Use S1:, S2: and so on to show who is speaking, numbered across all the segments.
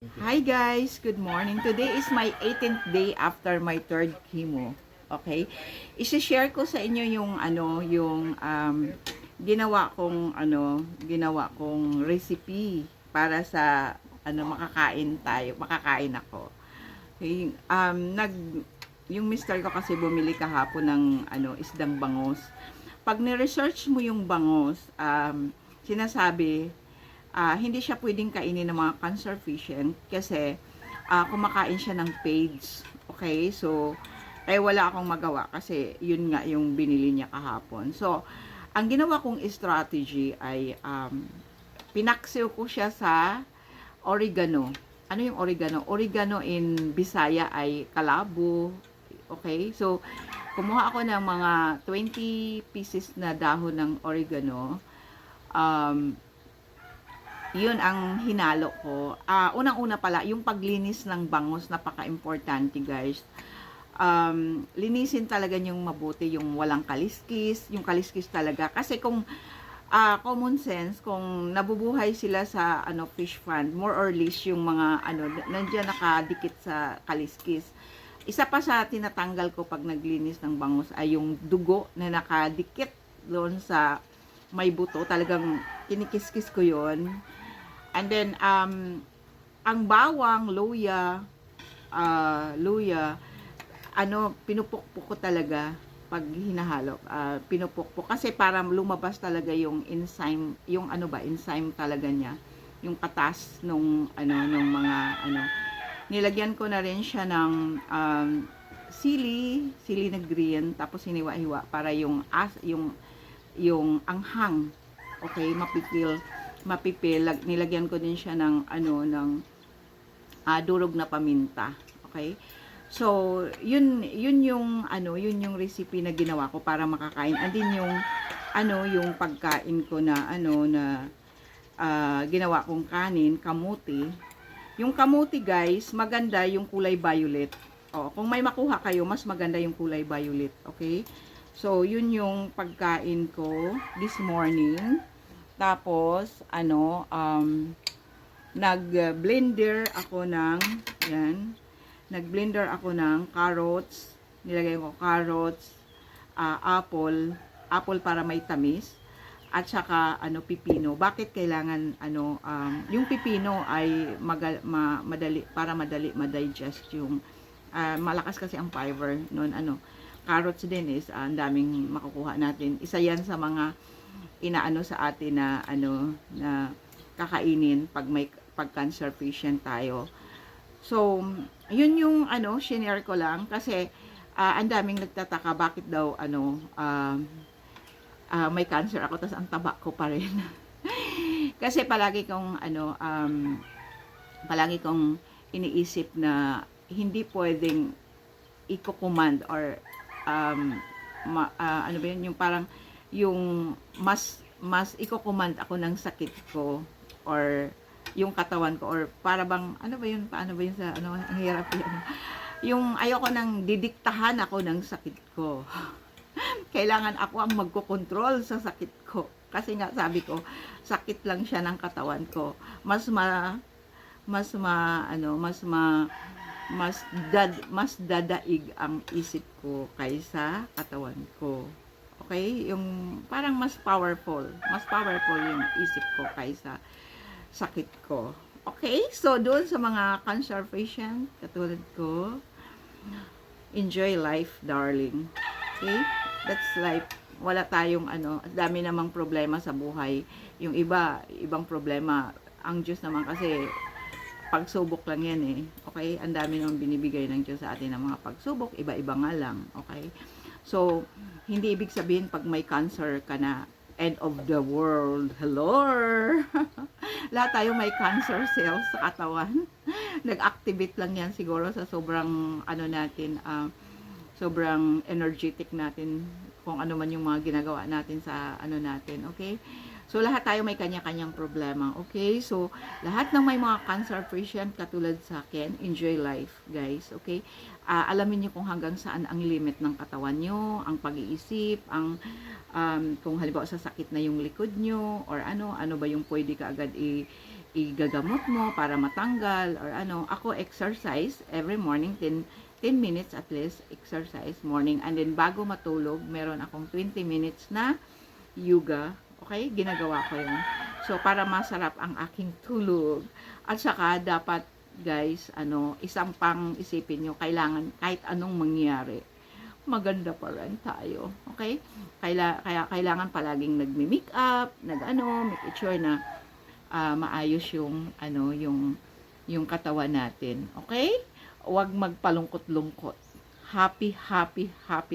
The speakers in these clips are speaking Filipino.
S1: Hi guys, good morning. Today is my 18th day after my third chemo. Okay? I-share ko sa inyo yung ginawa kong recipe para sa makakain ako. Okay? Yung mister ko kasi bumili kahapon ng isdang bangos. Pag ni-research mo yung bangos, sinasabi hindi siya pwedeng kainin ng mga cancer patient kasi kumakain siya ng PAGE. Okay? So, wala akong magawa kasi yun nga yung binili niya kahapon. So, ang ginawa kong strategy ay pinaksiw ko siya sa oregano. Ano yung oregano? Oregano in Bisaya ay kalabo. Okay? So, kumuha ako ng mga 20 pieces na dahon ng oregano. Yun ang hinalo ko. Unang-una pala, yung paglinis ng bangus, napaka-importante guys. Linisin talaga yung mabuti, yung walang kaliskis, yung kaliskis talaga. Kasi kung common sense, kung nabubuhay sila sa fish pond, more or less yung mga nandiyan nakadikit sa kaliskis. Isa pa sa tinatanggal ko pag naglinis ng bangus ay yung dugo na nakadikit doon sa may buto. Talagang kinikiskis ko yon. And then, ang bawang, luya, pinupukpok ko talaga pag hinahalo. Pinupukpok. Kasi para lumabas talaga yung enzyme, enzyme talaga niya. Yung katas nung mga, nilagyan ko na rin siya ng, sili na green, tapos hiniwa-hiwa para yung anghang, okay, mapipil. Nilagyan ko din siya ng durog na paminta. Okay? So, yun yung recipe na ginawa ko para makakain. And din yung pagkain ko na ginawa kong kanin, kamuti. Yung kamuti guys, maganda yung kulay violet. Kung may makuha kayo, mas maganda yung kulay violet. Okay? So, yun yung pagkain ko this morning. Tapos, nag-blender ako ng carrots. Nilagay ko carrots, apple para may tamis, at saka pipino. Bakit kailangan yung pipino ay madali para madali ma-digest yung malakas kasi ang fiber noon carrots din is ang daming makukuha natin. Isa yan sa mga inaano sa atin na na kakainin pag cancer patient tayo. So, yun yung share ko lang kasi ang daming nagtataka bakit daw may cancer ako tas ang taba ko pa rin. Kasi palagi kong iniisip na hindi pwedeng i-command or yung parang yung mas i-command ako ng sakit ko or yung katawan ko or para bang paano ba yun sa ang hirap yun. Yung ayoko nang didiktahan ako ng sakit ko. Kailangan ako ang magkokontrol sa sakit ko kasi nga sabi ko sakit lang siya ng katawan ko. Mas dadaig ang isip ko kaysa katawan ko. Okay? Yung parang mas powerful yung isip ko kaysa sakit ko. Okay? So, doon sa mga cancer patient, katulad ko, enjoy life, darling. Okay? That's life. Wala tayong dami namang problema sa buhay. Yung ibang problema. Ang Diyos naman kasi, pagsubok lang yan eh. Okay? Ang dami naman binibigay ng Diyos sa atin ng mga pagsubok. Iba-iba nga lang. Okay? So, hindi ibig sabihin pag may cancer ka na, end of the world. Hello! Lahat tayo may cancer cells sa katawan. Nag-activate lang yan siguro sa sobrang sobrang energetic natin kung ano man yung mga ginagawa natin sa natin. Okay? So, lahat tayo may kanya-kanyang problema. Okay? So, lahat ng may mga cancer patient katulad sa akin, enjoy life, guys. Okay? Alamin niyo kung hanggang saan ang limit ng katawan niyo, ang pag-iisip, kung halimbawa sa sakit na yung likod niyo, or ano ba yung pwede ka agad igagamot mo para matanggal or ano. Ako exercise every morning 10 minutes at least exercise morning, and then bago matulog meron akong 20 minutes na yoga. Okay, ginagawa ko yun. So para masarap ang aking tulog. At saka dapat guys, isang pang isipin nyo, kailangan kahit anong mangyari, maganda pa rin tayo. Okay? Kaya kailangan palaging nagmi-make up, make sure na maayos yung yung katawan natin. Okay? Huwag magpalungkot-lungkot. Happy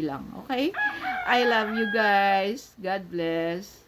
S1: lang. Okay? I love you guys. God bless.